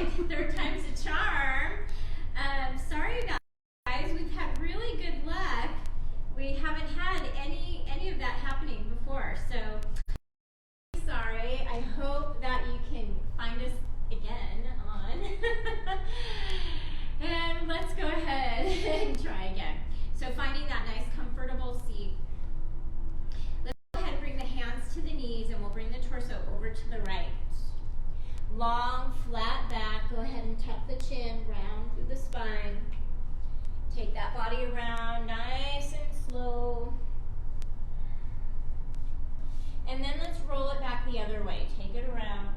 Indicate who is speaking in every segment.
Speaker 1: right, third time's a charm. Sorry guys, we've had really good luck. We haven't had any of that happening before, so sorry. I hope that you can find us again on. And let's go ahead and try again. So finding that nice comfortable seat. Let's go ahead and bring the hands to the knees, and we'll bring the torso over to the right. Long, flat back. Go ahead and tuck the chin, round through the spine. Take that body around nice and slow. And then let's roll it back the other way. Take it around.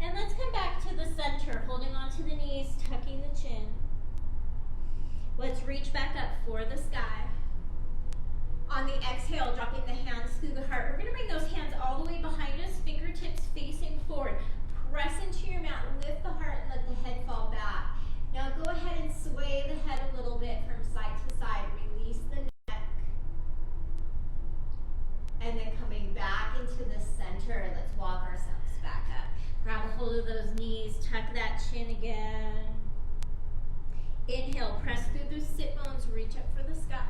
Speaker 1: And let's come back to the center, holding on to the knees, tucking the chin. Let's reach back up for the sky. On the exhale, dropping the hands through the heart. We're going to bring those hands all the way behind us, fingertips facing forward. Press into your mat, lift the heart, and let the head fall back. Now go ahead and sway the head a little bit from side to side. Release the neck. And then coming back into the center, let's walk ourselves back up. Grab a hold of those knees, tuck that chin again. Inhale, press through those sit bones, reach up for the sky.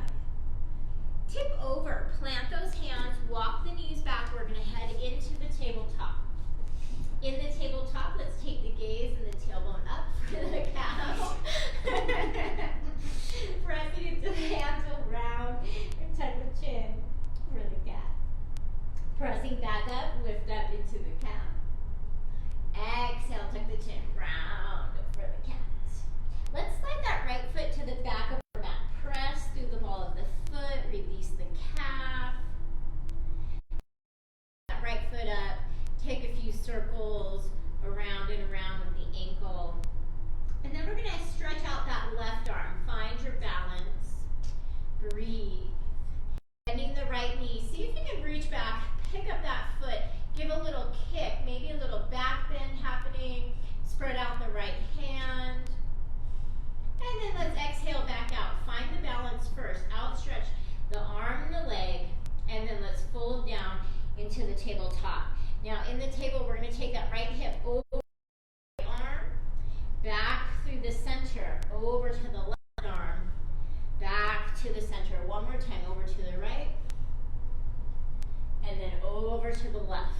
Speaker 1: Tip over, plant those hands, walk the knees back. We're going to head into the tabletop. In the tabletop, let's take the gaze and the tailbone up for the cow. Pressing into the hands around and tuck the chin for the cat. Pressing back up, lift up into the cow. Exhale, tuck the chin, round for the cat. Let's slide that right foot to the back of our mat. Press through the ball of the foot, release the calf. That right foot up, take a few circles around and around with the ankle. And then we're going to stretch out that left arm. Find your balance. Breathe. Bending the right knee. See if you can reach back, pick up that foot, give a little kick, maybe a little back bend happening. Spread out the right hand. And then let's exhale back out. Find the balance first. Outstretch the arm and the leg. And then let's fold down into the tabletop. Now in the table, we're going to take that right hip over the right arm, back through the center, over to the left arm, back to the center. One more time, over to the right, and then over to the left.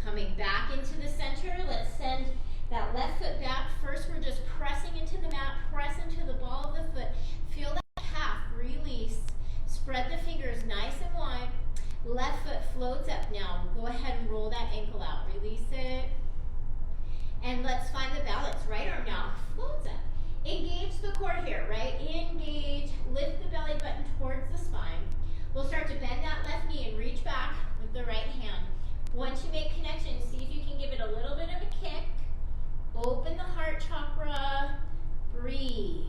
Speaker 1: Coming back into the center, let's send that left foot back. First, we're just pressing into the mat, press into the ball of the foot. Feel that calf, release. Spread the fingers nice and wide. Left foot floats up now. Go ahead and roll that ankle out. Release it. And let's find the balance. Right arm now floats up. Engage the core here, right? Engage. Lift the belly button towards the spine. We'll start to bend that left knee and reach back with the right hand. Once you make connection, see if you can give it a little bit of a kick. Open the heart chakra. Breathe.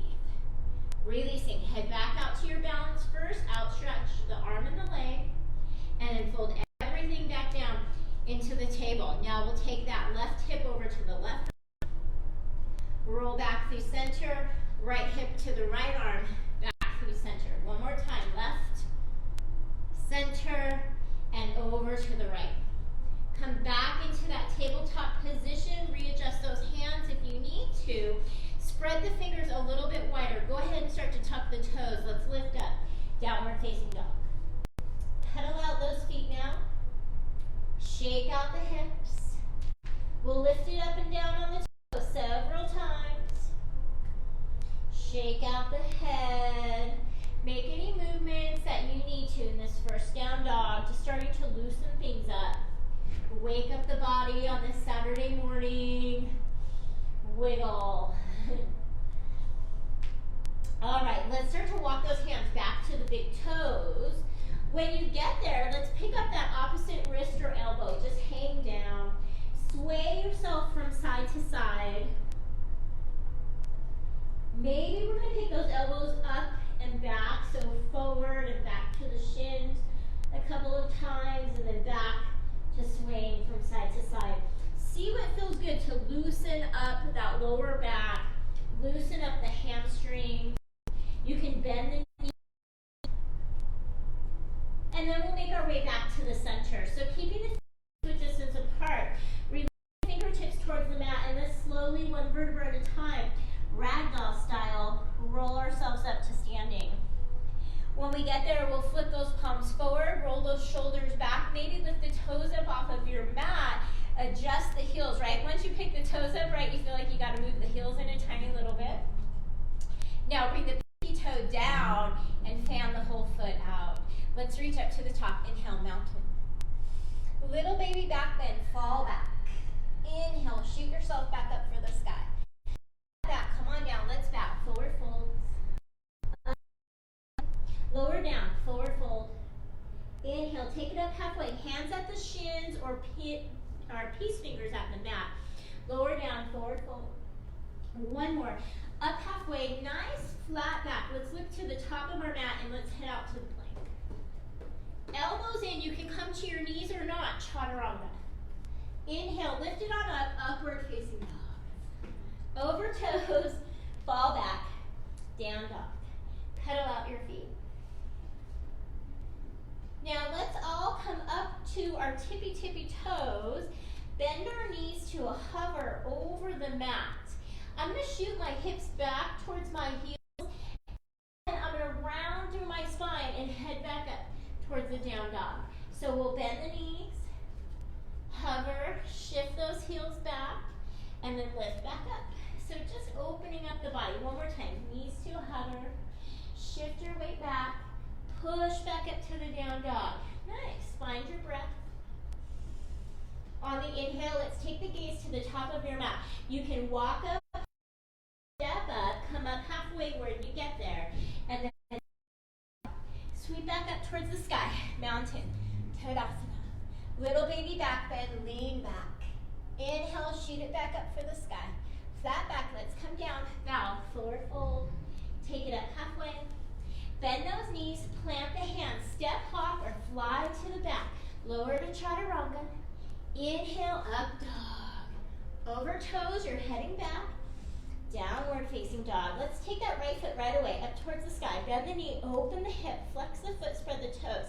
Speaker 1: Releasing. Head back out to your balance first. Outstretch the arm and the leg. And then fold everything back down into the table. Now we'll take that left hip over to the left arm. Roll back through center. Right hip to the right arm. Back through center. One more time. Left, center, and over to the right. Come back into that tabletop position. Readjust those hands if you need to. Spread the fingers a little bit wider. Go ahead and start to tuck the toes. Let's lift up. Downward facing dog. Pedal out those feet now. Shake out the hips. We'll lift it up and down on the toes several times. Shake out the head. Make any movements that you need to in this first down dog, just starting to loosen things up. Wake up the body on this Saturday morning. Wiggle. All right, let's start to walk those hands back to the big toes. When you get there, let's pick up that opposite wrist or elbow. Just hang down. Sway yourself from side to side. Maybe we're going to take those elbows up and back, so forward and back to the shins a couple of times, and then back to swaying from side to side. See what feels good to loosen up that lower back, loosen up the hamstring. You can bend the knee. And then we'll make our way back to the center. ourselves up to standing. When we get there, we'll flip those palms forward, roll those shoulders back, maybe lift the toes up off of your mat, adjust the heels, right? Once you pick the toes up, right, you feel like you got to move the heels in a tiny little bit. Now bring the pinky toe down and fan the whole foot out. Let's reach up to the top. Inhale, mountain. Little baby back bend, fall back. Inhale, shoot yourself back up for the sky. Back, come on down, let's back, forward folds. Lower down, forward fold. Inhale, take it up halfway, hands at the shins or peace fingers at the mat. Lower down, forward fold. One more, up halfway, nice flat back. Let's look to the top of our mat and let's head out to the plank. Elbows in, you can come to your knees or not, chaturanga. Inhale, lift it on up, upward facing dog. Over toes, fall back, down dog. Pedal out your feet. Now let's all come up to our tippy toes, bend our knees to a hover over the mat. I'm going to shoot my hips back towards my heels, and I'm going to round through my spine and head back up towards the down dog. So we'll bend the knees, hover, shift those heels back, and then lift back up. So just opening up the body. One more time, knees to a hover, shift your weight back, push back up to the down dog. Nice, find your breath. On the inhale, let's take the gaze to the top of your mat. You can walk up, step up, come up halfway where you get there, and then sweep back up towards the sky. Mountain, Tadasana. Little baby back bend, lean back. Inhale, shoot it back up for the sky. Flat back, let's come down, bow, forward fold. Take it up halfway. Bend those knees, plant the hands, step, hop, or fly to the back. Lower to chaturanga. Inhale, up dog. Over toes, you're heading back. Downward facing dog. Let's take that right foot right away, up towards the sky. Bend the knee, open the hip, flex the foot, spread the toes.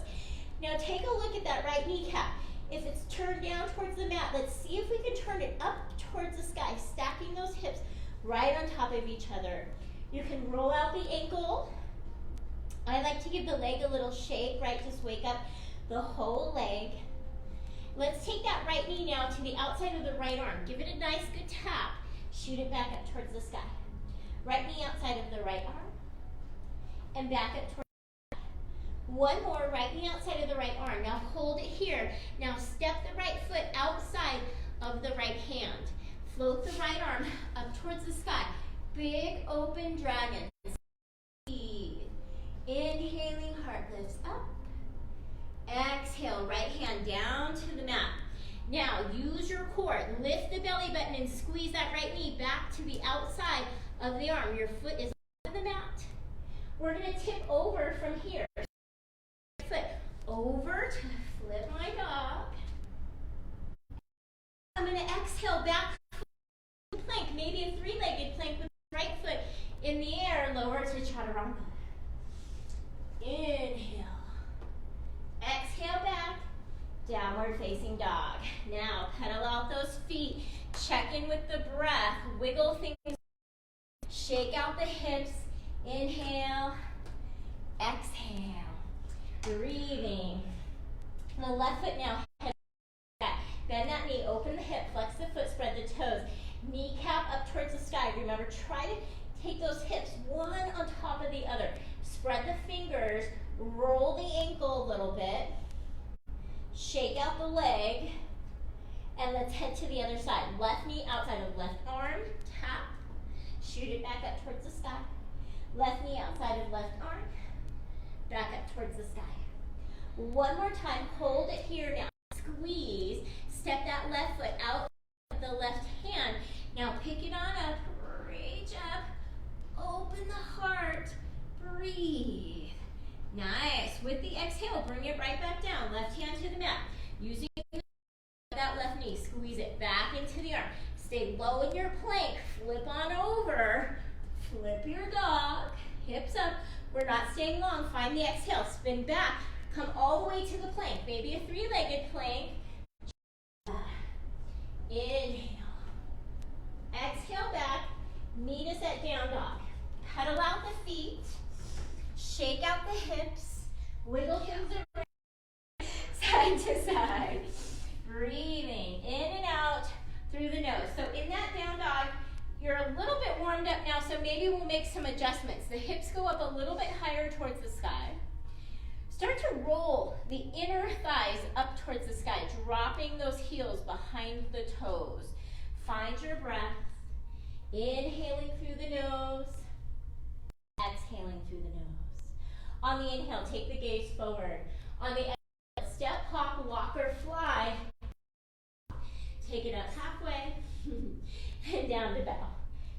Speaker 1: Now take a look at that right kneecap. If it's turned down towards the mat, let's see if we can turn it up towards the sky, stacking those hips right on top of each other. You can roll out the ankle. I like to give the leg a little shake, right? Just wake up the whole leg. Let's take that right knee now to the outside of the right arm. Give it a nice good tap. Shoot it back up towards the sky. Right knee outside of the right arm. And back up towards the sky. One more, right knee outside of the right arm. Now hold it here. Now step the right foot outside of the right hand. Float the right arm up towards the sky. Big open dragon. Inhaling, heart lifts up. Exhale, right hand down to the mat. Now use your core. Lift the belly button and squeeze that right knee back to the outside of the arm. Your foot is on the mat. We're going to tip over from here. Foot over to flip my dog. I'm going to exhale back to plank, maybe a three-legged plank with the right foot in the air, lower to chaturanga. Inhale. Exhale back. Downward facing dog. Now pedal out those feet. Check in with the breath. Wiggle things. Shake out the hips. Inhale. Exhale. Breathing. The left foot now. Bend that knee. Open the hip. Flex the foot. Spread the toes. Kneecap up towards the sky. Remember, try to take those hips one on top of the other. Spread the fingers. Roll the ankle a little bit. Shake out the leg. And let's head to the other side. Left knee outside of left arm. Tap. Shoot it back up towards the sky. Left knee outside of left arm. Back up towards the sky. One more time. Hold it here now. Squeeze. Step that left foot out with the left hand. Now pick it on up. Reach up. Open the heart. Breathe. Nice. With the exhale, bring it right back down. Left hand to the mat. Using that left knee, squeeze it back into the arm. Stay low in your plank. Flip on over. Flip your dog. Hips up. We're not staying long. Find the exhale. Spin back. Come all the way to the plank. Maybe a three-legged plank. Inhale. Exhale back. Meet us at down dog. Pedal out the feet. Shake out the hips. Wiggle things around side to side. Breathing in and out through the nose. So in that down dog, you're a little bit warmed up now, so maybe we'll make some adjustments. The hips go up a little bit higher towards the sky. Start to roll the inner thighs up towards the sky, dropping those heels behind the toes. Find your breath. Inhaling through the nose. Exhaling through the nose. On the inhale, take the gaze forward. On the exhale, step, hop, walk, or fly. Take it up halfway and down to bow.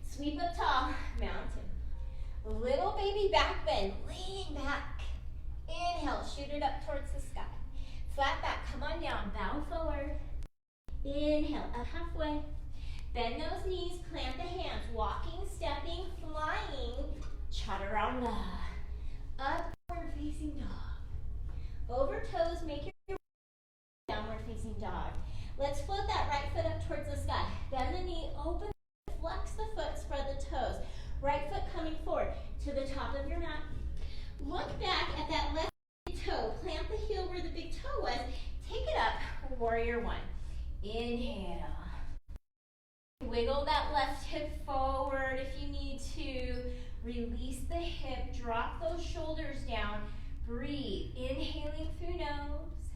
Speaker 1: Sweep up tall, mountain. Little baby back bend, lean back. Inhale, shoot it up towards the sky. Flat back, come on down, bow forward. Inhale, up halfway. Bend those knees, plant the hands, walking, stepping, flying. Chaturanga. Upward facing dog. Over toes, make your downward facing dog. Let's float that right foot up towards the sky. Bend the knee, open, flex the foot, spread the toes. Right foot coming forward to the top of your mat. Look back at that left toe. Plant the heel where the big toe was. Take it up, warrior one. Inhale. Wiggle that left hip forward if you need to. Release the hip, drop those shoulders down. Breathe, inhaling through nose.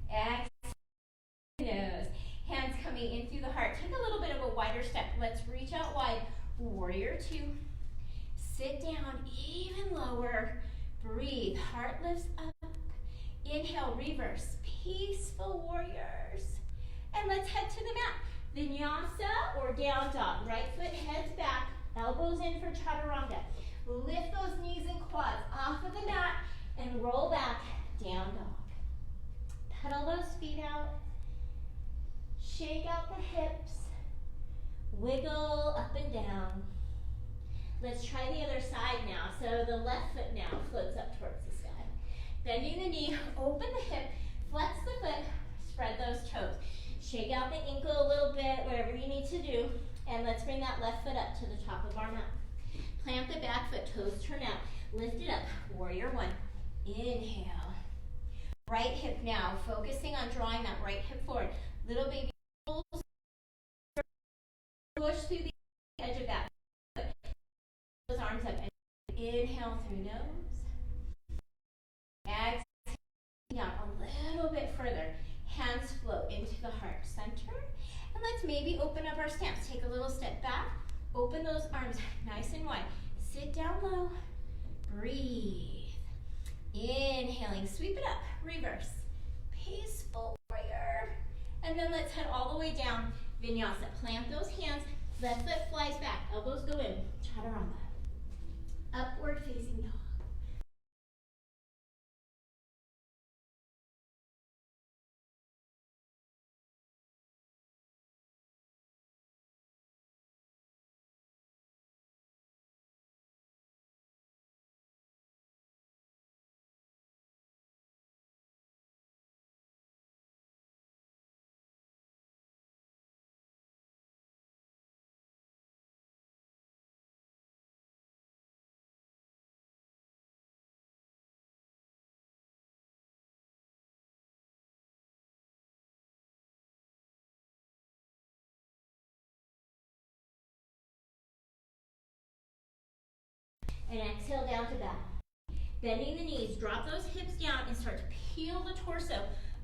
Speaker 1: Exhale through nose. Hands coming in through the heart. Take a little bit of a wider step. Let's reach out wide. Warrior two. Sit down even lower. Breathe, heart lifts up. Inhale, reverse. Peaceful warriors. And let's head to the mat. Vinyasa or down dog. Right foot heads back, elbows in for chaturanga. Lift those knees and quads off of the mat and roll back, down dog. Pedal those feet out. Shake out the hips. Wiggle up and down. Let's try the other side now. So the left foot now floats up towards the sky. Bending the knee, open the hip, flex the foot, spread those toes. Shake out the ankle a little bit, whatever you need to do. And let's bring that left foot up to the top of our mat. Plant the back foot, toes turn out. Lift it up, warrior one. Inhale. Right hip now, focusing on drawing that right hip forward. Little baby push through the edge of that foot. Those arms up. Inhale through nose. Exhale down a little bit further. Hands float into the heart center. And let's maybe open up our stance. Take a little step back. Open those arms nice and wide. Sit down low. Breathe. Inhaling. Sweep it up. Reverse. Peaceful warrior. And then let's head all the way down. Vinyasa. Plant those hands. Left foot flies back. Elbows go in. Chaturanga. Upward facing dog. And exhale down to bow. Bending the knees, drop those hips down and start to peel the torso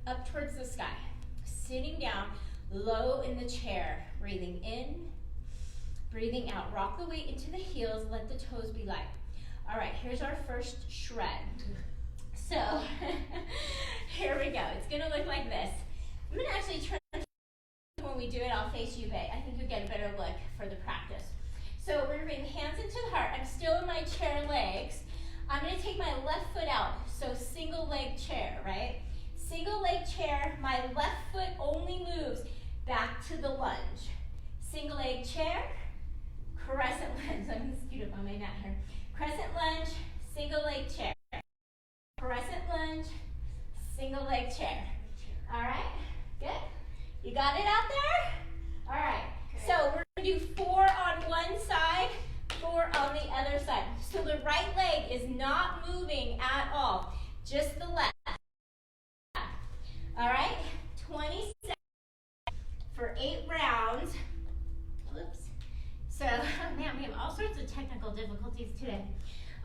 Speaker 1: up towards the sky. Sitting down, low in the chair. Breathing in, breathing out. Rock the weight into the heels, let the toes be light. All right, here's our first shred. So, here we go. It's gonna look like this. I'm gonna actually turn, when we do it, I'll face you, babe. I think you'll get a better look for the practice. So we're gonna bring hands into the heart. I'm still in my chair legs. I'm gonna take my left foot out. So single leg chair, right? Single leg chair, my left foot only moves back to the lunge. Single leg chair, crescent lunge. I'm gonna scoot up on my mat here. Crescent lunge, single leg chair. Crescent lunge, single leg chair. All right, good? You got it out there? All right, so we're gonna do 4 on one side, 4 on the other side. So the right leg is not not moving at all, just the left. All right, 20 seconds for 8 rounds. Whoops. So, man, we have all sorts of technical difficulties today.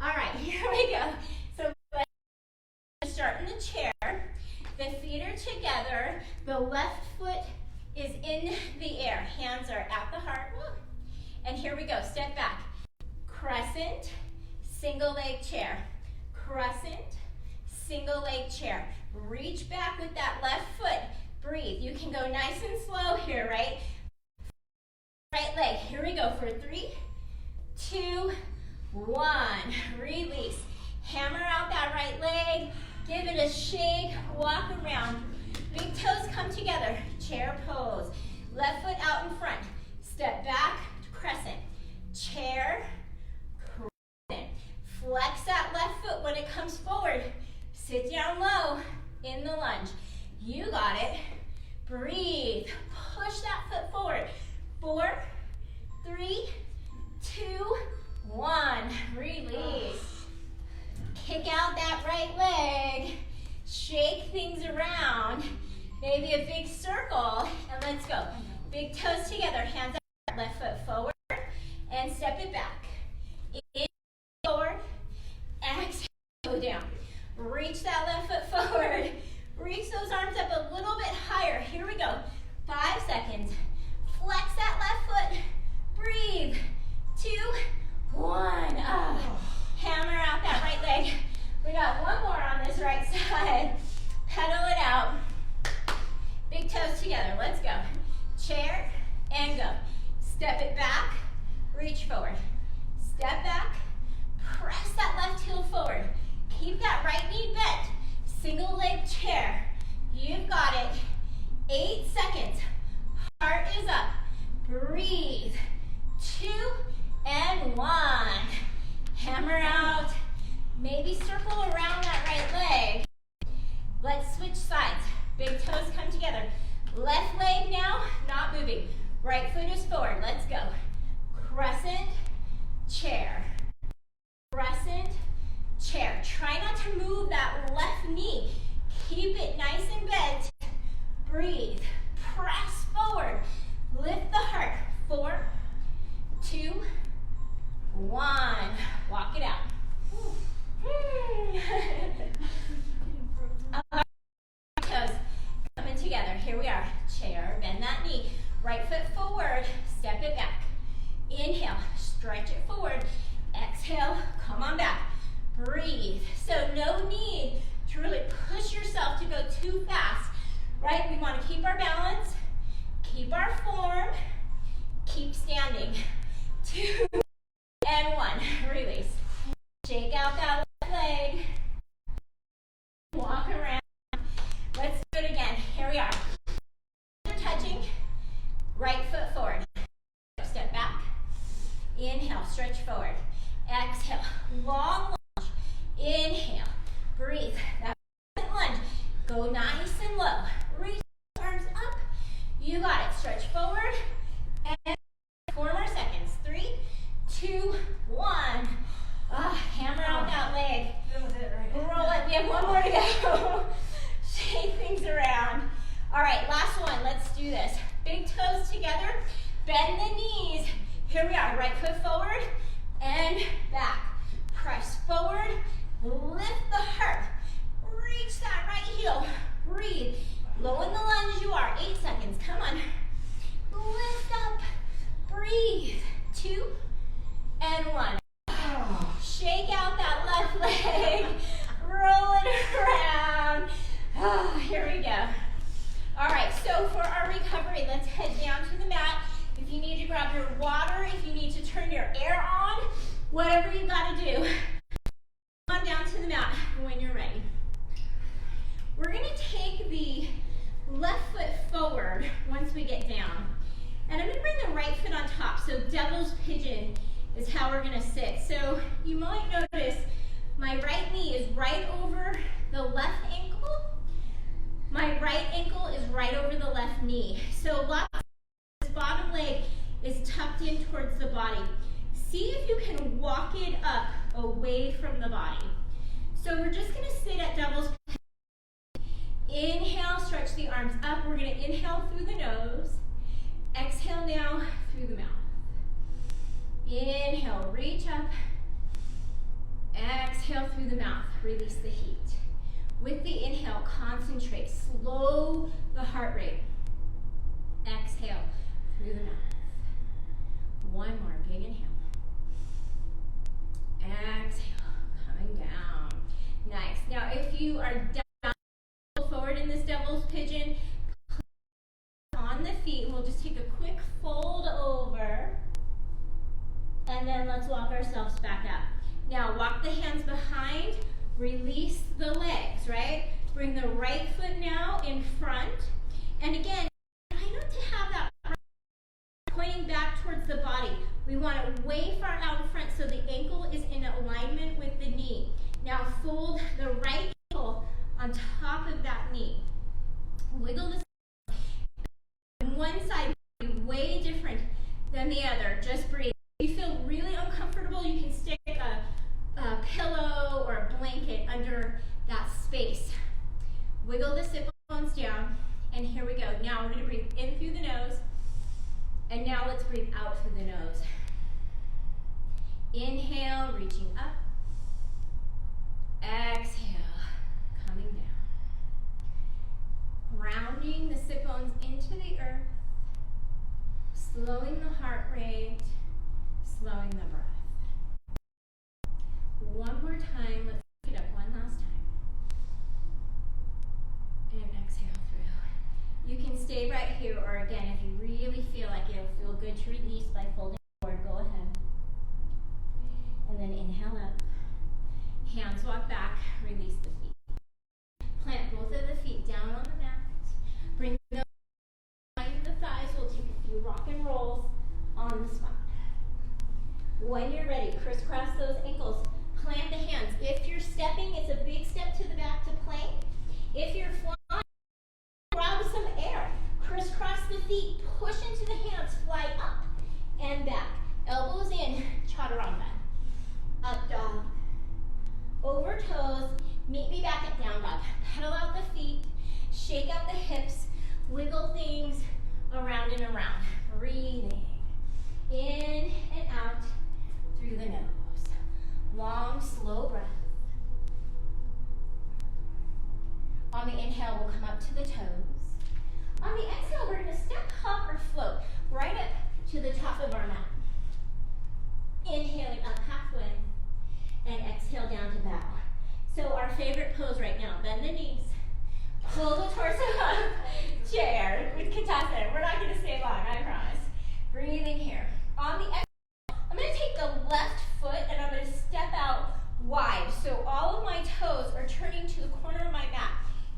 Speaker 1: All right, here we go. So let's start in the chair. The feet are together. The left foot is in the air. Hands are at the heart. And here we go. Step back. Crescent, single leg chair. Crescent, single leg chair. Reach back with that left foot. Breathe. You can go nice and slow here, right? Right leg. Here we go for 3, 2, 1. Release. Hammer out that right leg. Give it a shake. Walk around. Big toes come together. Chair pose. Left foot out in front. Step back. Crescent. Chair. Crescent. Flex that left foot when it comes forward. Sit down low in the lunge. You got it. Breathe. Push that foot forward. 4, 3, 2, 1. Release. Kick out that right leg. Shake things around. Maybe a big circle. And let's go. Big toes together. Hands up. Left foot forward. And step it back. In, forward. Exhale. Go down. Reach that left foot forward. Reach those arms up a little bit higher. Here we go. 5 seconds. Flex that left foot. Breathe. 2, 1. Hammer out that right leg. We got one more on this right side. Pedal it out. Big toes together. Let's go. Chair and go. Step it back. Reach forward. Step back. Press that left heel forward. Keep that right knee bent. Single leg chair. You've got it. 8 seconds. Heart is up. Breathe. 2 and 1. Hammer out. Maybe circle around that right leg. Let's switch sides. Big toes come together. Left leg now, not moving. Right foot is forward. Let's go. Crescent, chair. Crescent, chair. Try not to move that left knee. Keep it nice and bent. Breathe. Press forward. Lift the heart. 4, 2, 1. Walk it out. Toes coming together. Here we are. Chair. Bend that knee. Right foot forward. Step it back. Inhale. Stretch it forward. Exhale. Come on back. Breathe. So no need to really push yourself to go too fast. Right? We want to keep our balance. Keep our form. Keep standing. 2 and 1. Release. Shake out that left leg. Walk around. Let's do it again. Here we are. Touching. Right foot forward. Step back. Inhale. Stretch forward. Exhale. Long lunge. Inhale. Breathe. That lunge. Go nice and low. Reach arms up. You got it. Stretch forward. And 4 more seconds. 3, 2, 1. Hammer out that leg. Roll it. We have one more to go. Shake things around. All right, last one. Let's do this. Big toes together. Bend the knees. Here we are. Right foot forward and back. Press forward. Lift the heart. Reach that right heel. Breathe. Low in the lunge you are. 8 seconds. Come on. Lift up. Breathe. 2 and 1. Shake out that left leg. Roll it around. Here we go. All right, so for our recovery, let's head down to the mat. If you need to grab your water, if you need to turn your air on, whatever you got to do. Come on down to the mat when you're ready. We're going to take the left foot forward once we get down. And I'm going to bring the right foot on top. So devil's pigeon is how we're going to sit. So you might notice my right knee is right over the left ankle. My right ankle is right over the left knee. So this bottom leg is tucked in towards the body. See if you can walk it up away from the body. So we're just gonna sit at devil's pose. Inhale, stretch the arms up. We're gonna inhale through the nose. Exhale now through the mouth. Inhale, reach up. Exhale through the mouth, release the heat. With the inhale, concentrate, slow the heart rate. Exhale through the mouth. One more, big inhale. Exhale, coming down. Nice. Now if you are down forward in this devil's pigeon, on the feet, we'll just take a quick fold over, and then let's walk ourselves back up. Now walk the hands behind, release the legs, right? Bring the right foot now in front, and again, try not to have that pointing back towards the body. We want it way far out in front so the ankle is in alignment with the knee. Now fold the right ankle on top of that knee. Wiggle the one side will be way different than the other. Just breathe. If you feel really uncomfortable, you can stick a pillow or a blanket under that space. Wiggle the sit bones down, and here we go. Now we're going to breathe in through the nose, and now let's breathe out through the nose. Inhale, reaching up. Exhale, coming down. Grounding the sit bones into the earth, slowing the heart rate, slowing the breath. One more time, let's pick it up one last time. And exhale through. You can stay right here, or again, if you really feel like it'll feel good to release by folding forward, go ahead. And then inhale up. Hands walk back, release the feet. Plant both of the feet down on the mat. Bring the behind the thighs. We'll take a few rock and rolls on the spot. When you're ready, crisscross those ankles. Plant the hands. If you're stepping, it's a big step to the back to plank. If you're flying, grab some air. Crisscross the feet. Push into the hands. Fly up and back. Elbows in. Chaturanga. Up dog. Over toes. Meet me back at down dog. Pedal out the feet. Shake out the hips. Wiggle things around and around. Breathing in and out through the nose. Long, slow breath. On the inhale, we'll come up to the toes. On the exhale, we're going to step, hop, or float right up to the top of our mat. Inhaling up halfway, and exhale down to bow. So our favorite pose right now, bend the knees, pull the torso up, chair with Katasana. We're not going to stay long, I promise. Breathing here. On the exhale, I'm going to take the left foot and I'm going to step out wide. So all of my toes are turning to the corner of my mat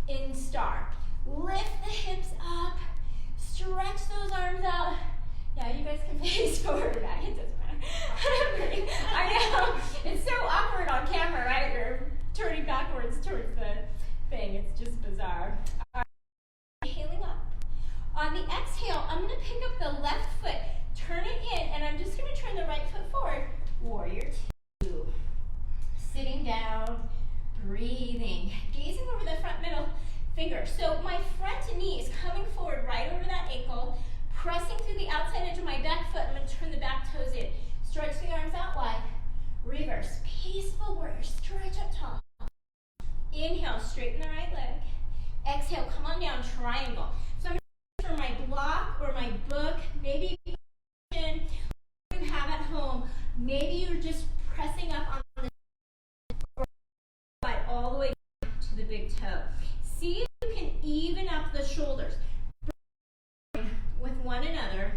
Speaker 1: in star. Lift the hips up, stretch those arms out. Yeah, you guys can face forward or back, it doesn't matter. I know, it's so awkward on camera, right? You're turning backwards towards the thing, it's just bizarre. All right. Inhaling up. On the exhale, I'm going to pick up the left foot, turn it in, and I'm just going to turn the right foot forward. Warrior two. Sitting down, breathing, gazing over the front middle finger. So my front knee is coming forward right over that ankle, pressing through the outside edge of my back foot. I'm going to turn the back toes in. Stretch the arms out wide. Reverse. Peaceful warrior. Stretch up top. Inhale, straighten the right leg. Exhale, come on down, triangle. So I'm going to for my block or my book, maybe you have at home, maybe you're just pressing up on the side all the way to the big toe. See if you can even up the shoulders with one another,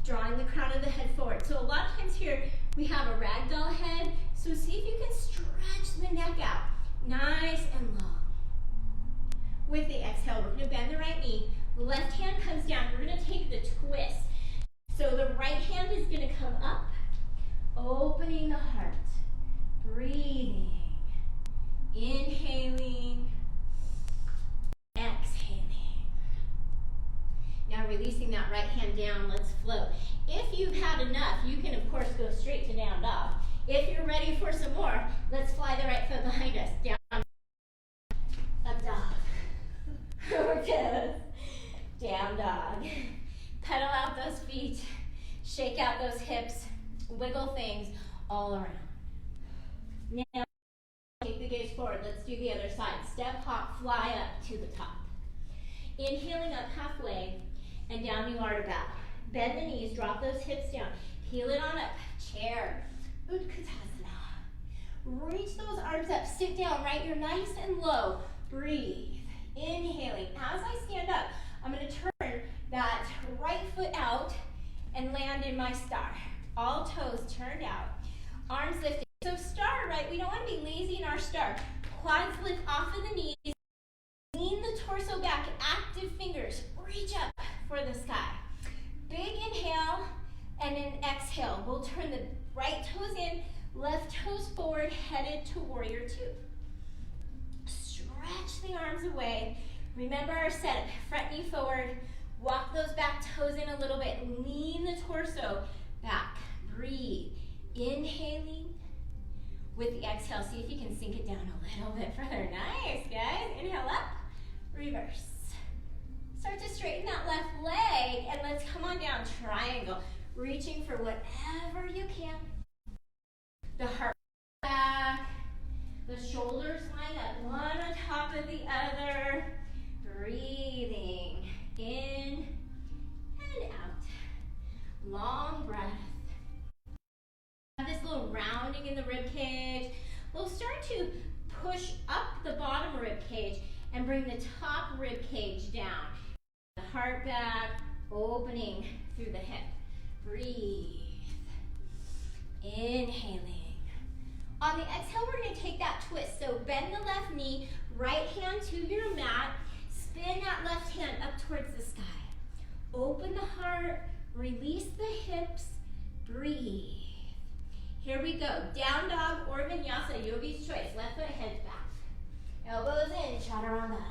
Speaker 1: drawing the crown of the head forward. So a lot of times here we have a ragdoll head, so see if you can stretch the neck out, nice and long. With the exhale, we're going to bend the right knee. Left hand comes down. We're going to take the twist. So the right hand is going to come up, opening the heart, breathing, inhaling, exhaling. Now releasing that right hand down, let's float. If you've had enough, you can of course go straight to down dog. If you're ready for some more, let's fly the right foot behind us. wiggle things all around. Now, take the gaze forward. Let's do the other side. Step, hop, fly up to the top. Inhaling up halfway and down you are to bow. Bend the knees, drop those hips down. Heel it on up. Chair. Utkatasana. Reach those arms up. Sit down, right? You're nice and low. Breathe. Inhaling. As I stand up, I'm going to turn that right foot out and land in my star. All toes turned out. Arms lifted. So star, right? We don't want to be lazy in our star. Quads lift off of the knees. Lean the torso back. Active fingers. Reach up for the sky. Big inhale and an exhale. We'll turn the right toes in, left toes forward, headed to warrior two. Stretch the arms away. Remember our setup. Front knee forward. Walk those back toes in a little bit. Lean the torso back. Breathe. Inhaling. With the exhale, see if you can sink it down a little bit further. Nice, guys. Inhale up. Reverse. Start to straighten that left leg, and let's come on down, triangle. Reaching for whatever you can. The heart back, the shoulders line up, one on top of the other. Breathing in and out. Long breath. Have this little rounding in the rib cage. We'll start to push up the bottom rib cage and bring the top rib cage down. The heart back, opening through the hip. Breathe. Inhaling. On the exhale, we're going to take that twist. So bend the left knee, right hand to your mat. Spin that left hand up towards the sky. Open the heart, release the hips, breathe. Here we go. Down dog or vinyasa, yogi's choice. Left foot heads back. Elbows in, chaturanga.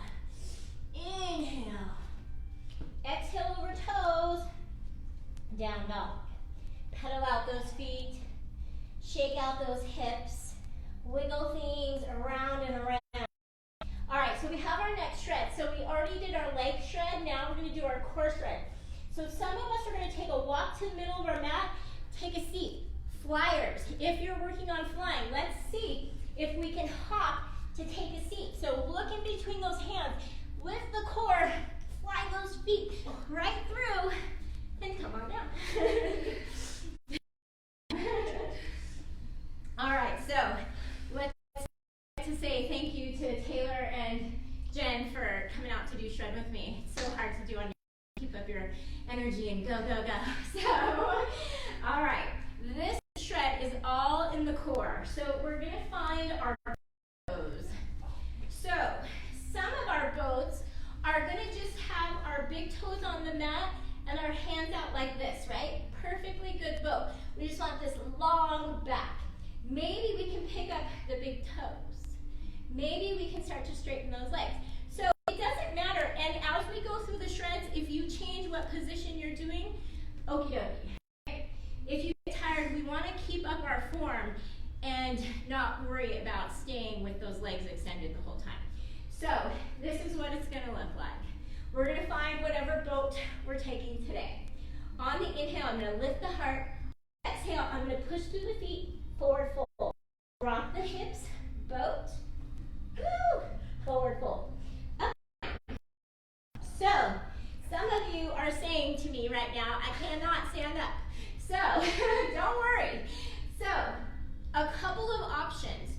Speaker 1: Inhale. Exhale over toes. Down dog. Pedal out those feet. Shake out those hips. Wiggle things around and around. All right, so we have our next shred. So we already did our leg shred. Now we're going to do our core shred. So some of us are going to take a walk to the middle of our mat. Take a seat. Flyers. If you're working on flying, let's see if we can hop to take a seat. So look in between those hands. Lift the core. Fly those feet right through. And come on down. All right, so let's say thank you to Taylor and Jen for coming out to do shred with me. It's so hard to do on your keep up your energy and go, go, go. So, all right, this shred is all in the core. So we're gonna find our toes. So some of our boats are gonna just have our big toes on the mat and our hands out like this, right? Perfectly good boat. We just want this long back. Maybe we can pick up the big toes. Maybe we can start to straighten those legs. So it doesn't matter, and as we go through the shreds, if you change what position you're doing, okie dokie. Right? If you get tired, we want to keep up our form and not worry about staying with those legs extended the whole time. So this is what it's going to look like. We're going to find whatever boat we're taking today. On the inhale, I'm going to lift the heart. Exhale, I'm going to push through the feet, forward fold. Rock the hips, boat. Woo! Forward fold. Up. So, some of you are saying to me right now, I cannot stand up. So, don't worry. So, a couple of options.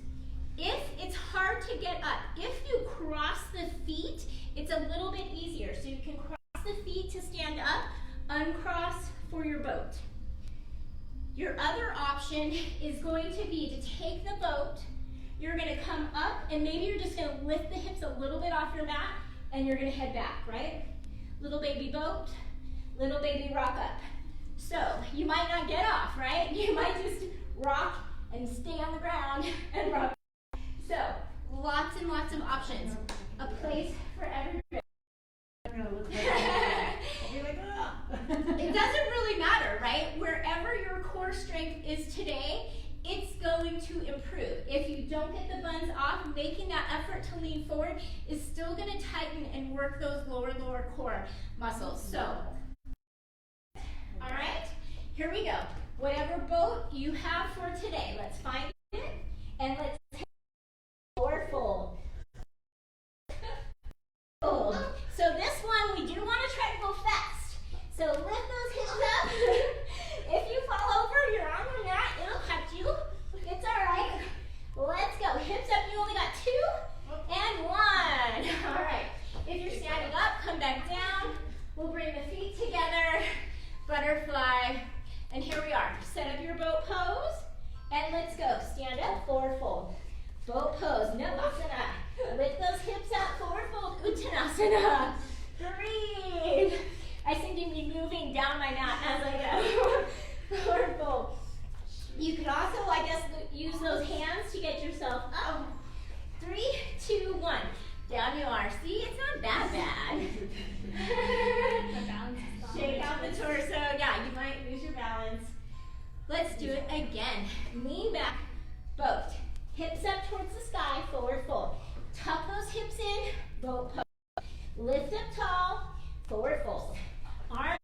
Speaker 1: If it's hard to get up, if you cross the feet, it's a little bit easier. So you can cross the feet to stand up, uncross for your boat. Your other option is going to be to take the boat, you're going to come up, and maybe you're just going to lift the hips a little bit off your mat, and you're going to head back, right? Little baby boat, little baby rock up. So you might not get off, right? You might just rock and stay on the ground and rock. So lots and lots of options. A place for everybody. It doesn't really matter, right? Wherever your core strength is today, it's going to improve. If you don't get the buns off, making that effort to lean forward is still going to tighten and work those lower core muscles. So, all right, here we go. whatever boat you have for today. Let's find it and let's take forward fold. Fold. So this one we do want to try to go fast. So lift those hips up. If you fall over, you're on the mat, it'll catch you. It's all right. Let's go. Hips up. You only got 2 and 1. All right. If you're standing up, come back down. We'll bring the feet together. Butterfly. And here we are. Set up your boat pose. And let's go. Stand up. Forward fold. Boat pose. Navasana. Lift those hips up. Forward fold. Uttanasana. Breathe. I seem to be moving down my mat as I go. Forward fold. You could also, I guess, use those hands to get yourself up. 3, 2, 1. Down you are. See, it's not that bad. Shake out the torso. Yeah, you might lose your balance. Let's do it again. Lean back. Boat. Hips up towards the sky. Forward fold. Tuck those hips in. Boat pose. Lift up tall. Forward fold. Arms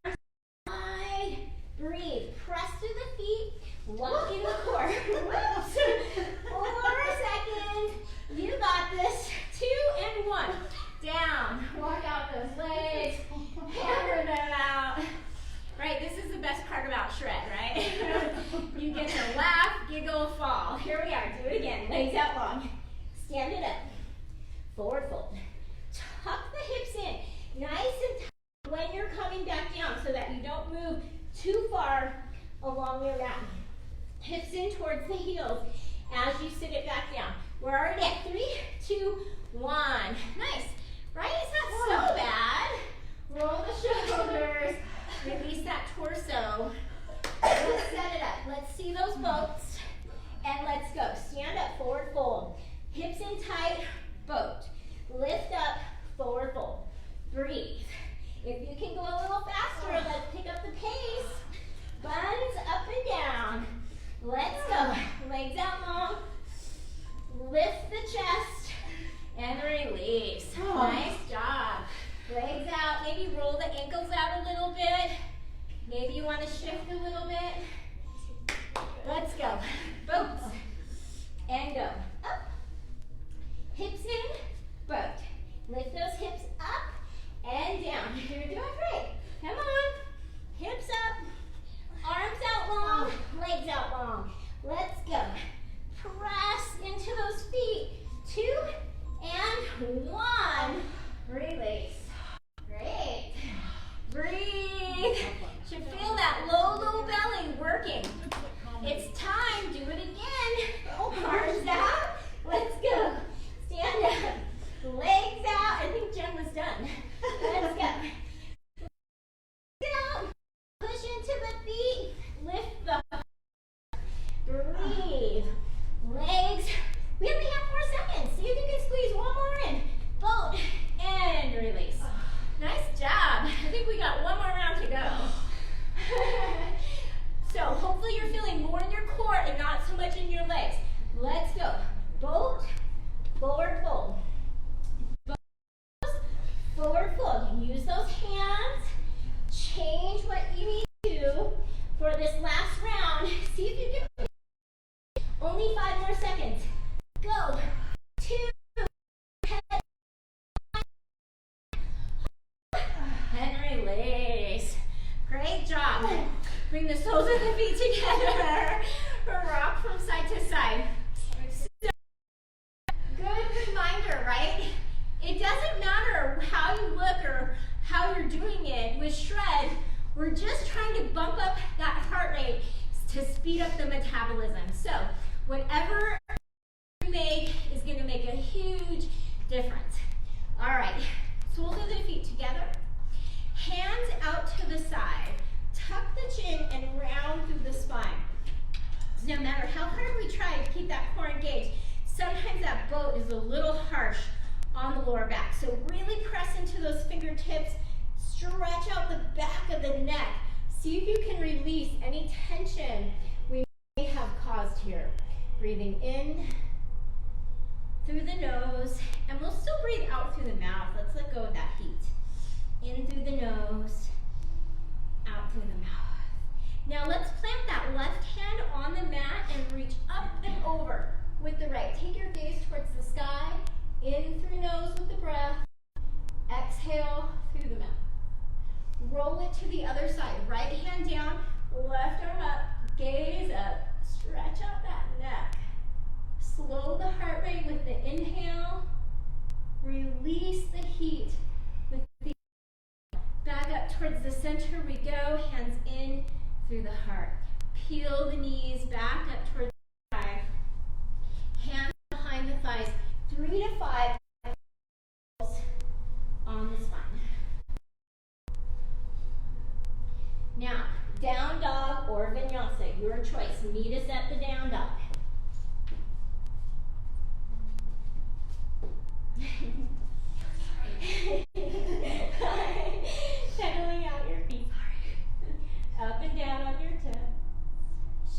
Speaker 1: wide. Breathe. Press through the feet. Walk in the core. Whoops. 4 seconds. You got this. 2 and 1. Down. Walk out those legs. Hammer them out. Right, this is the best part about shred, right? You get to laugh, giggle, fall. Here we are. Do it again. Legs out long. Stand it up. Forward fold. Tuck the hips in. Nice and tight when you're coming back down so that you don't move too far along your mat. Hips in towards the heels as you sit it back down. We're already at 3, 2, 1. Nice. Right? It's not so bad. Roll the shoulders. Release that torso. Let's set it up. Let's see those boats. And let's go. Stand up, forward fold. Hips in tight, boat. Lift up, forward fold. Breathe. If you can go a little faster, let's pick up the pace. Buns up and down. Let's go. Legs out long. Lift the chest and release. Nice job. Legs out. Maybe roll the ankles out a little bit. Maybe you want to shift a little bit. Let's go. Boats. And go. Up. Hips in. Boat. Lift those hips up and down. You're doing great. Come on. Hips up. Arms out long. Legs out long. Let's go. Press into those feet. 2 and 1. Release. Great. Breathe. Should feel that low belly working. It's time. Do it again. Arms out. Let's go. Stand up. Legs out. I think Jen was done. Let's go. Down. Push into the feet. Lift the. Breathe. Legs. We only have 4 seconds. See if you can squeeze one more in. Boat and release. Nice job. I think we got one more round to go. So hopefully you're feeling more in your core and not so much in your legs. Let's go. Boat, forward fold. Boat, forward fold. Use those hands. Change what you need to do for this last round. See if you can. Only 5 more seconds. Go. 2. And release. Great job. Bring the soles of the feet together. Rock from side to side. So, good reminder, right? It doesn't matter how you look or how you're doing it with shred. We're just trying to bump up that heart rate to speed up the metabolism. So whatever you make is going to make a huge difference. All right, soles of the feet together. Hands out to the side. Tuck the chin and round through the spine. No matter how hard we try to keep that core engaged, sometimes that boat is a little harsh on the lower back. So really press into those fingertips. Stretch out the back of the neck. See if you can release any tension we may have caused here. Breathing in through the nose, and we'll still breathe out through the mouth. Let's let go of that heat. In through the nose, out through the mouth. Now let's plant that left hand on the mat and reach up and over with the right. Take your gaze towards the sky, in through nose with the breath, exhale through the mouth. Roll it to the other side. Right hand down, left arm up, gaze up, stretch out that neck. Slow the heart rate with the inhale. Release the heat with the back up towards the center we go, hands in through the heart. Peel the knees back up towards the thigh. Hands behind the thighs. 3 to 5 on the spine. Now, down dog or vinyasa, your choice. Meet us at the down dog. Pedaling out your feet. Up and down on your toes.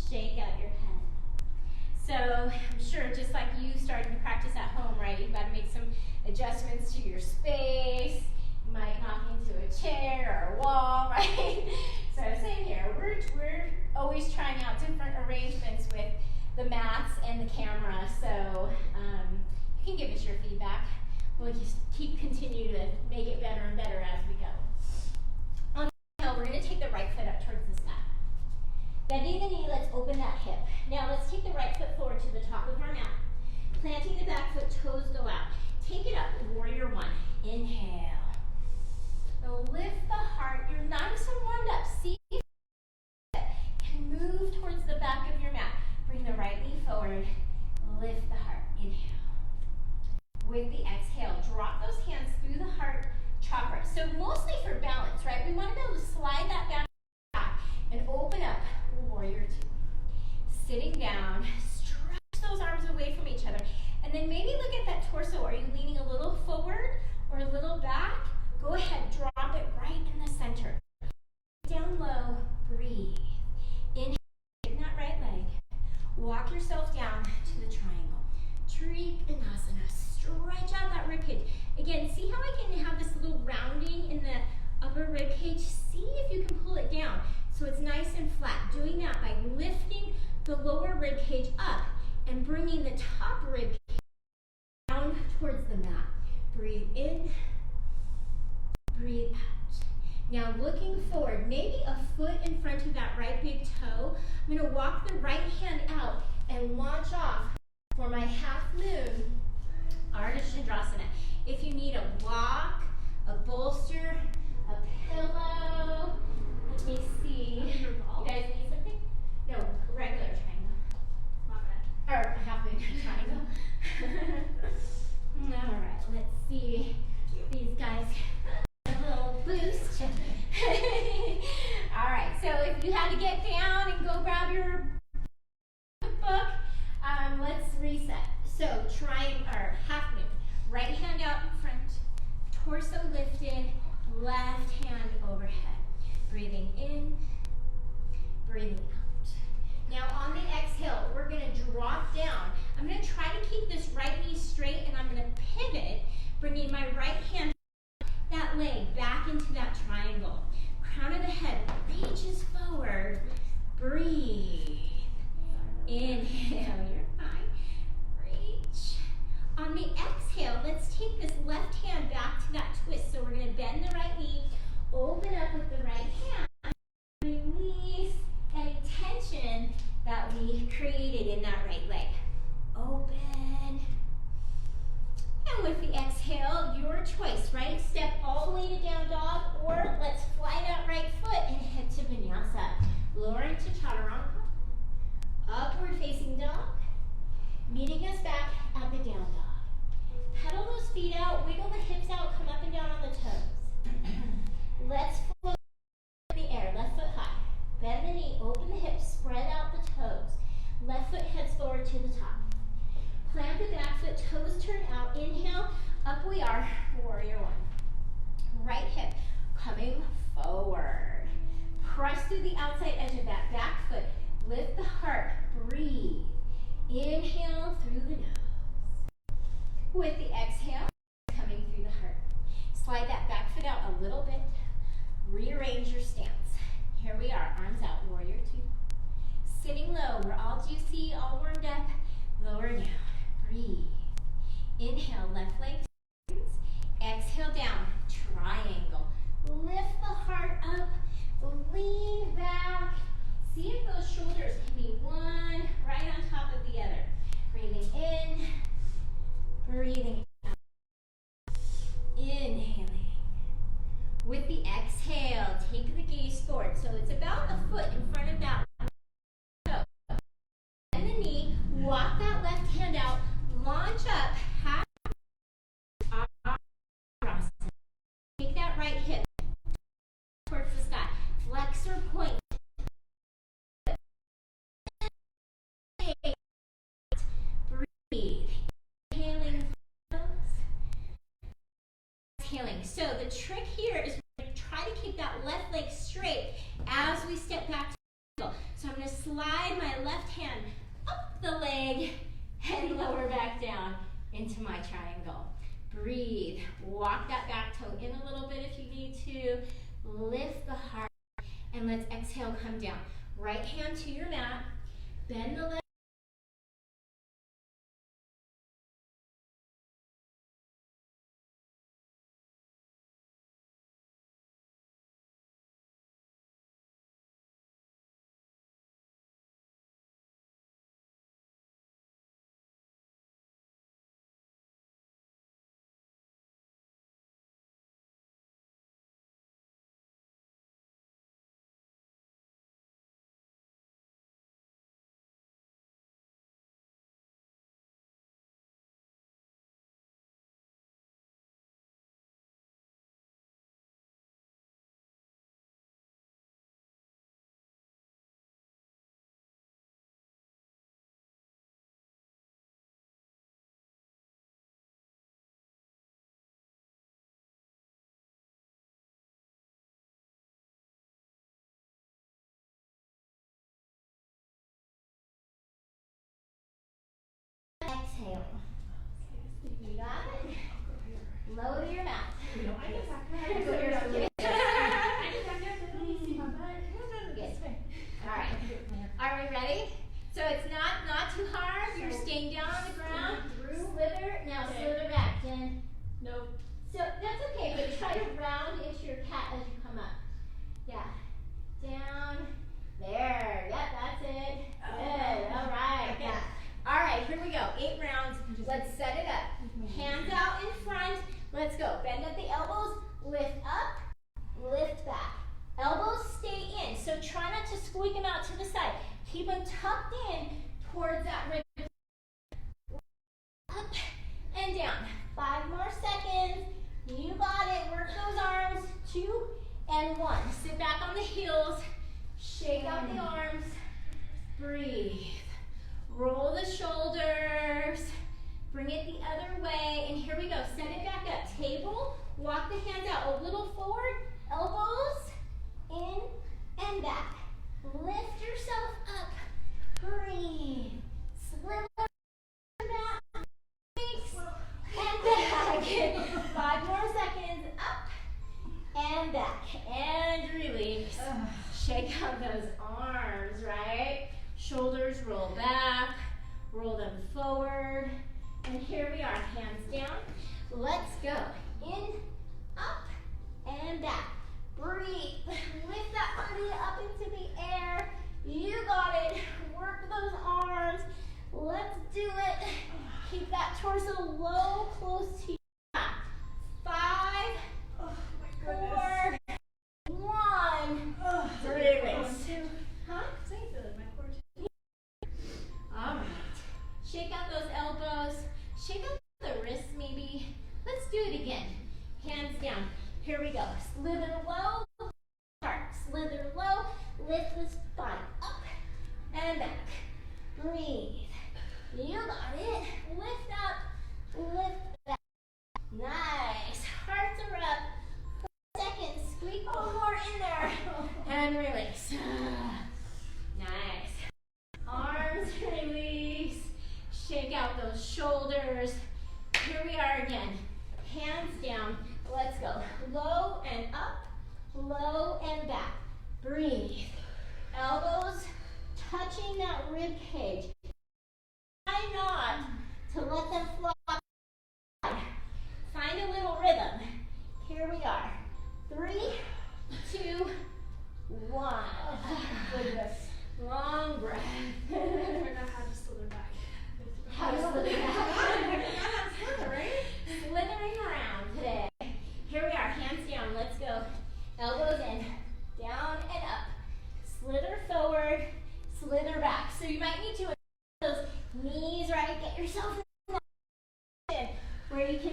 Speaker 1: Shake out your head. So I'm sure just like you starting to practice at home, right? You've got to make some adjustments to your space. You might knock into a chair or a wall, right? So same here. We're always trying out different arrangements with the mats and the camera. So you can give us your feedback. We'll just continue to make it better and better as we go. On the hill, we're going to take the right foot up towards the sky. Bending the knee, let's open that hip. Now let's take the right foot forward to the top of our mat. Planting the back foot, toes go out. Take it up, warrior one. Inhale. So lift the heart. You're nice and warmed up. See if you can move towards the back of your mat. Bring the right knee forward. Lift the heart. Inhale. With the exhale, drop those hands through the heart chakra. So mostly for balance, right? We want to be able to slide that back and open up. Warrior two. Sitting down, stretch those arms away from each other. And then maybe look at that torso. Are you leaning a little forward or a little back? Go ahead, drop it right in the center. Down low, breathe. Inhale, in that right leg. Walk yourself down to the triangle. Trikonasana. Stretch out that rib cage. Again, see how I can have this little rounding in the upper rib cage? See if you can pull it down so it's nice and flat. Doing that by lifting the lower rib cage up and bringing the top rib cage down towards the mat. Breathe in, breathe out. Now looking forward, maybe a foot in front of that right big toe. I'm going to walk the right hand out and launch off for my half moon Ardha Chandrasana. If you need a block, a bolster, a pillow, let me see. You guys need something? No, regular triangle. Or half moon triangle. All right, let's see. These guys a little boost. All right, so if you had to get down and go grab your book, let's reset. So half moon. Right hand out in front, torso lifted, left hand overhead. Breathing in, breathing out. Now on the exhale, we're going to drop down. I'm going to try to keep this right knee straight and I'm going to pivot, bringing my right hand, that leg back into that triangle. Crown of the head reaches forward. Breathe. Inhale, you're fine. Reach. On the exhale, let's take this left hand back to that twist. So we're going to bend the right knee, open up with the right hand, release any tension that we created in that right leg. Open. And with the exhale, your choice, right? Step all the way to down dog, or let's fly that right foot and head to vinyasa. Lowering to chaturanga. Upward facing dog. Meeting us back at the down dog. Pedal those feet out, wiggle the hips out, come up and down on the toes. Let's float in the air, left foot high. Bend the knee, open the hips, spread out the toes. Left foot heads forward to the top. Plant the back foot, toes turn out. Inhale, up we are, warrior one. Right hip coming forward. Press through the outside edge of that back foot. Lift the heart, breathe. Inhale through the nose. With the exhale, coming through the heart. Slide that back foot out a little bit. Rearrange your stance. Here we are, arms out, warrior two. Sitting low, we're all juicy, all warmed up. Lower down, breathe. Inhale, left leg straightens. Exhale down, triangle. Lift the heart up, lean back. See if those shoulders can be one right on top of the other. Breathing in, breathing out. Inhaling. With the exhale, take the gaze forward. So it's about a foot in front of that toe. Bend the knee, walk that left hand out, launch up, half cross. Take that right hip towards the sky. Flexor point. Breathe. Inhaling. Exhaling. So the trick here is we're going to try to keep that left leg straight as we step back to the angle. So I'm going to slide my left hand up the leg and lower back down into my triangle. Breathe. Walk that back toe in a little bit if you need to. Lift the heart. And let's exhale, come down. Right hand to your mat. Bend the leg. Exhale. You got it? Low to your mat.
Speaker 2: No, I guess I can.
Speaker 1: Put your feet.
Speaker 2: I guess I can. Let me see my butt.
Speaker 1: Good. All right. Are we ready? So it's not too hard. You're staying down on the ground. Slither. Now slither back, Jen.
Speaker 2: Nope.
Speaker 1: So that's okay, but try to round into your cat as you come up. Yeah. Down. There. Yep, that's it. Good. All right. Yeah. All right, here we go. 8 rounds. Let's set it up. Hands out in front. Let's go. Bend at the elbows. Lift up. Lift back. Elbows stay in. So try not to squeak them out to the side. Keep them tucked in towards that rib. Up and down. 5 more seconds. You got it. Work those arms. 2 and 1. Sit back on the heels. Shake out the arms. Breathe. Roll the shoulders. Bring it the other way. And here we go. Set it back up. Table. Walk the hands out a little forward. Elbows in and back. Lift yourself up. Breathe. Slither back. And back. 5 more seconds. Up and back. And release. Shake out those arms, right? Shoulders roll back. Roll them forward. And here we are. Hands down. Let's go. In, up, and back. Breathe. Lift that body up into the air. You got it. Work those arms. Let's do it. Keep that torso low, close to your back. 5, 4, 1. Release. Huh? All right. Shake out those elbows. Shake out the wrists maybe. Let's do it again. Hands down. Here we go. Slither low. Heart. Slither low. Lift this body up and back. Breathe. You got it. Lift up. Lift back. Nice. Hearts are up. 4 seconds. Squeak one more in there. And release. Nice. Arms release. Shake out those shoulders. Here we are again. Hands down. Let's go. Low and up. Low and back. Breathe.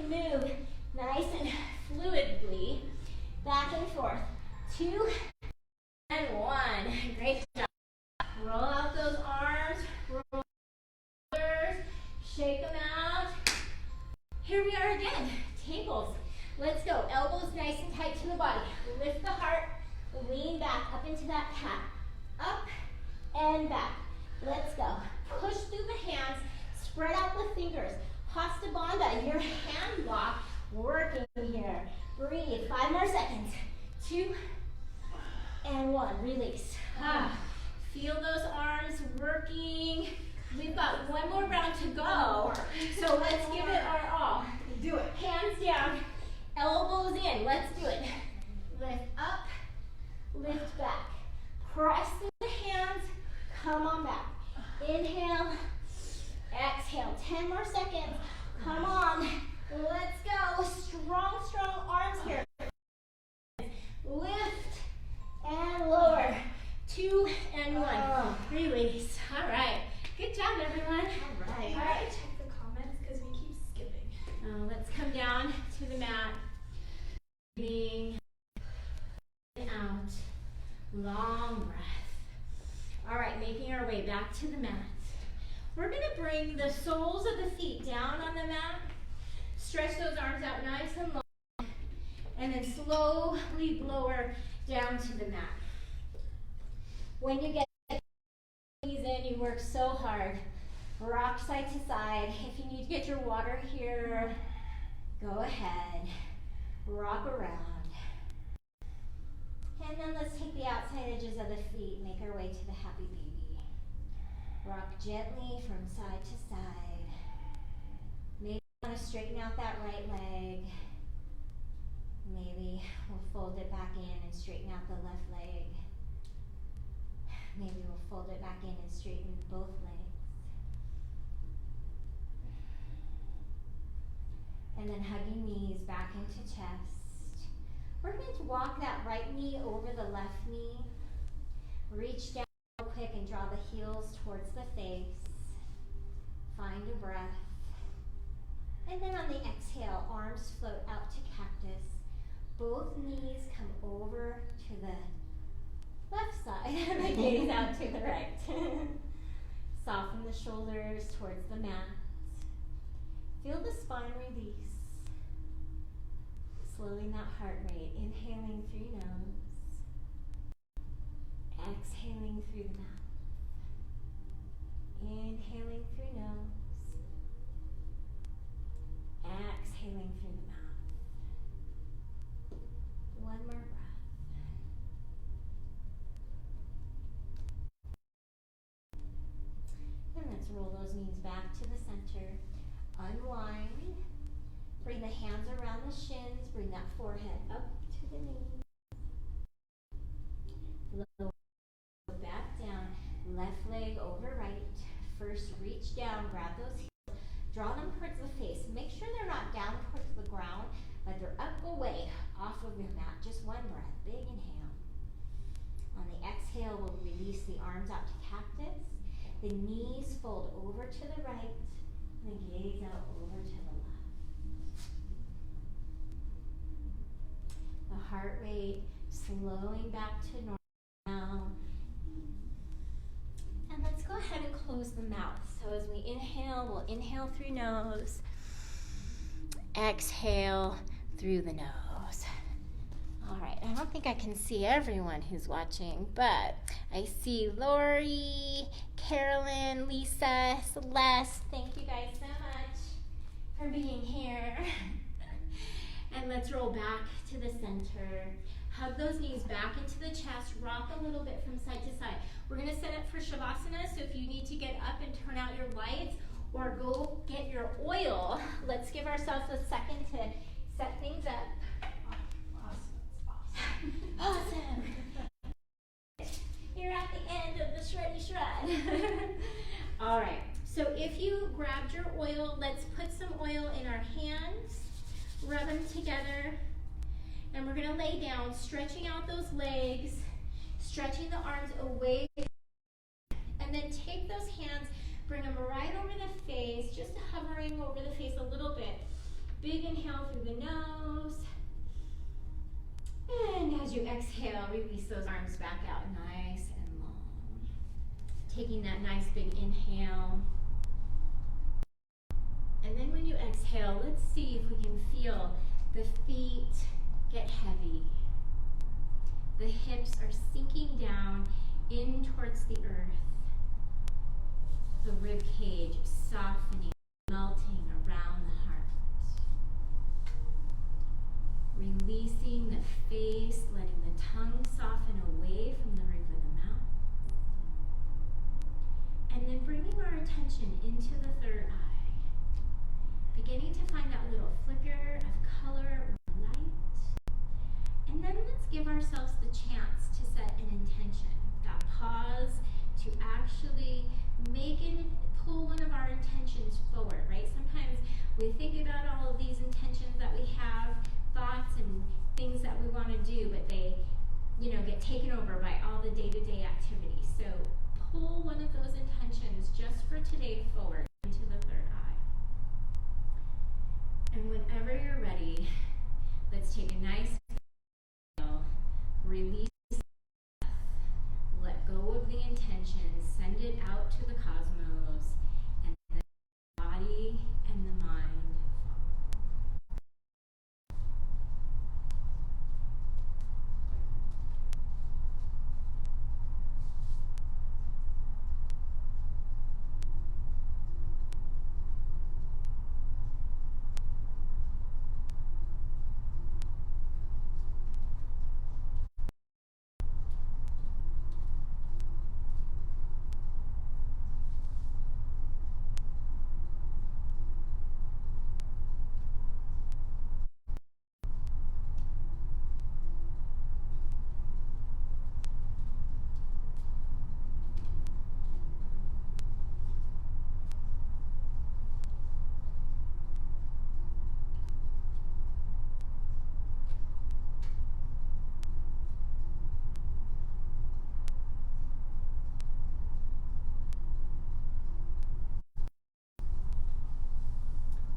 Speaker 1: can move nice and fluidly back and forth. 2 and 1. Great job. Roll out those arms, roll shoulders, shake them out. Here we are again, tables. Let's go, elbows nice and tight to the body. Lift the heart, lean back up into that cat. Up and back. Let's go. Push through the hands, spread out the fingers. Hasta Bandha, your hand lock working here. Breathe, 5 more seconds. 2 and 1, release. Feel those arms working. We've got one more round to go. So let's give it our all.
Speaker 2: Do it.
Speaker 1: Hands down, elbows in. Let's do it. Lift up, lift back. Press through the hands. Come on back. Inhale, exhale. 10 more seconds. Come on. Let's go. Strong, strong arms here. Lift and lower. 2 and 1. Release. All right. Good job, everyone.
Speaker 2: All right.
Speaker 1: All right.
Speaker 2: Check the comments because we keep skipping.
Speaker 1: Let's come down to the mat. Breathing out. Long breath. All right, making our way back to the mat. We're going to bring the soles of the feet down on the mat. Stretch those arms out nice and long. And then slowly lower down to the mat. When you get knees in, you work so hard. Rock side to side. If you need to get your water here, go ahead. Rock around. And then let's take the outside edges of the feet, make our way to the happy baby. Rock gently from side to side. Maybe you want to straighten out that right leg. Maybe we'll fold it back in and straighten out the left leg. Maybe we'll fold it back in and straighten both legs. And then hug your knees back into chest. We're going to walk that right knee over the left knee. Reach down real quick and draw the heels towards the face. Find a breath. And then on the exhale, arms float out to cactus. Both knees come over to the left side and the gaze out to the right. Soften the shoulders towards the mat. Feel the spine release. Slowing that heart rate. Inhaling through nose. Exhaling through the mouth. Inhaling through nose. Exhaling through the mouth. One more breath. And let's roll those knees back to the center. Unwind. Bring the hands around the shins. Bring that forehead up to the knee. Lower back down. Left leg over right. First, reach down. Grab those heels. Draw them towards the face. Make sure they're not down towards the ground, but they're up away off of your mat. Just one breath. Big inhale. On the exhale, we'll release the arms out to cactus. The knees fold over to the right. And the gaze out over to the left. The heart rate slowing back to normal now. And let's go ahead and close the mouth. So as we inhale, we'll inhale through nose. Exhale through the nose. All right, I don't think I can see everyone who's watching, but I see Lori, Carolyn, Lisa, Celeste. Thank you guys so much for being here. And let's roll back to the center. Hug those knees back into the chest. Rock a little bit from side to side. We're going to set up for Shavasana, so if you need to get up and turn out your lights or go get your oil, let's give ourselves a second to set things up. Awesome. You're at the end of the Shreddy Shred. All right, so if you grabbed your oil, let's put some oil in our hands, rub them together, and we're gonna lay down, stretching out those legs, stretching the arms away, and then take those hands, bring them right over the face, just hovering over the face a little bit. Big inhale through the nose. And as you exhale, release those arms back out nice and long. Taking that nice big inhale. And then when you exhale, let's see if we can feel the feet get heavy. The hips are sinking down in towards the earth. The rib cage softening, melting around the heart. Releasing the face, letting the tongue soften away from the roof of the mouth. And then bringing our attention into the third eye. Beginning to find that little flicker of color or light. And then let's give ourselves the chance to set an intention. That pause to actually pull one of our intentions forward, right? Sometimes we think about all of these intentions that we have, thoughts and things that we want to do, but they, get taken over by all the day-to-day activities. So pull one of those intentions just for today forward into the third eye. And whenever you're ready, let's take a nice inhale, release the breath, let go of the intention, send it out to the cosmos, and the body and the mind follow.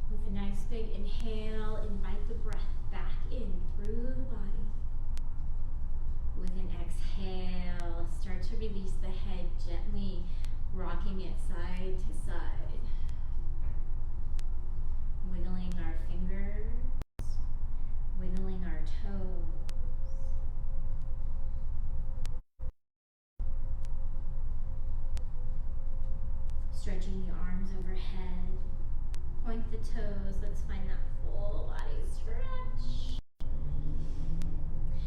Speaker 1: With a nice big inhale, invite the breath back in through the body. With an exhale, start to release the head gently, rocking it side to side. Wiggling our fingers, wiggling our toes. Stretching the arms overhead. Point the toes. Let's find that full body stretch.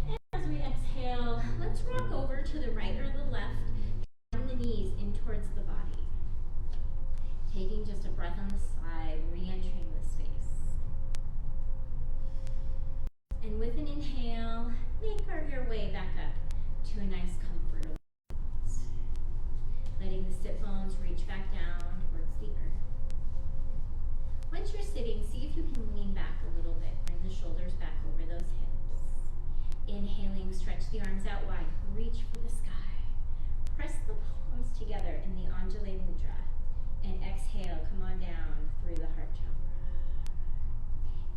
Speaker 1: And as we exhale, let's rock over to the right or the left, drawing the knees in towards the body. Taking just a breath on the side, re-entering the space. And with an inhale, make your way back up to a nice comfortable sit. Letting the sit bones reach back down towards the earth. Once you're sitting, see if you can lean back a little bit. Bring the shoulders back over those hips. Inhaling, stretch the arms out wide. Reach for the sky. Press the palms together in the Anjali Mudra. And exhale, come on down through the heart chakra.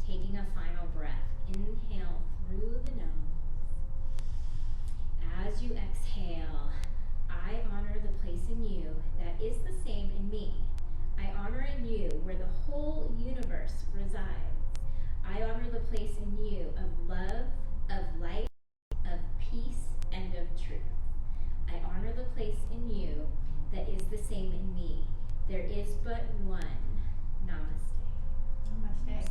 Speaker 1: Taking a final breath. Inhale through the nose. As you exhale, I honor the place in you that is the same in me. I honor in you where the whole universe resides. I honor the place in you of love, of light, of peace, and of truth. I honor the place in you that is the same in me. There is but one. Namaste.
Speaker 3: Namaste.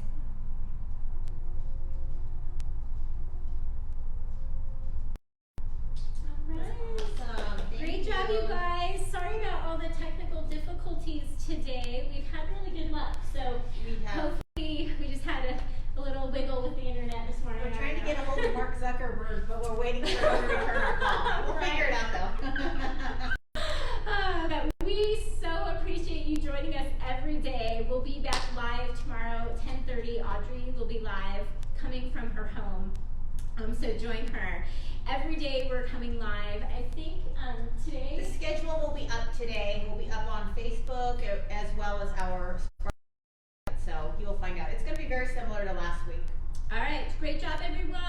Speaker 1: All right.
Speaker 3: Awesome.
Speaker 1: Great job, you guys. Sorry about all the technical difficulties today. We've had really good luck, so hopefully we just had a little wiggle with the internet this morning.
Speaker 3: We're trying to get a hold of Mark Zuckerberg, but we're waiting for him to return our call. We'll figure it out, though.
Speaker 1: But we so appreciate you joining us every day. We'll be back live tomorrow at 10:30. Audrey will be live, coming from her home. So join her. Every day we're coming live. I think today...
Speaker 3: The schedule will be up today. We'll be up on Facebook as well as our... So you'll You'll find out. It's gonna be very similar to last week.
Speaker 4: All right, great job, everyone.